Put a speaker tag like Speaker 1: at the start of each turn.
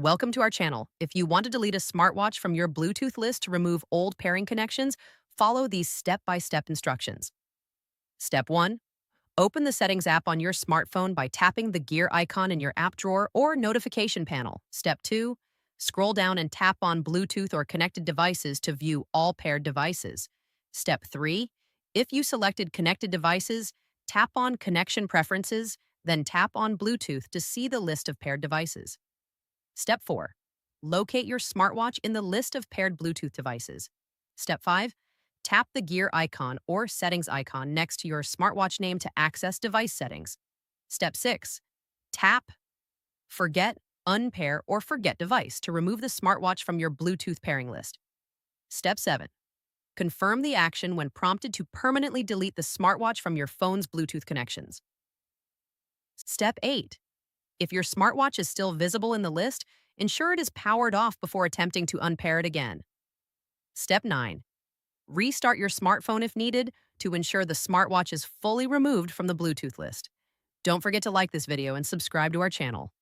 Speaker 1: Welcome to our channel. If you want to delete a smartwatch from your Bluetooth list to remove old pairing connections, follow these step-by-step instructions. Step 1. Open the Settings app on your smartphone by tapping the gear icon in your app drawer or notification panel. Step 2. Scroll down and tap on Bluetooth or connected devices to view all paired devices. Step 3. If you selected connected devices, tap on Connection Preferences, then tap on Bluetooth to see the list of paired devices. Step 4. Locate your smartwatch in the list of paired Bluetooth devices. Step 5. Tap the gear icon or settings icon next to your smartwatch name to access device settings. Step 6. Tap Forget, Unpair, or Forget Device to remove the smartwatch from your Bluetooth pairing list. Step 7. Confirm the action when prompted to permanently delete the smartwatch from your phone's Bluetooth connections. Step 8. If your smartwatch is still visible in the list, ensure it is powered off before attempting to unpair it again. Step 9. Restart your smartphone if needed to ensure the smartwatch is fully removed from the Bluetooth list. Don't forget to like this video and subscribe to our channel.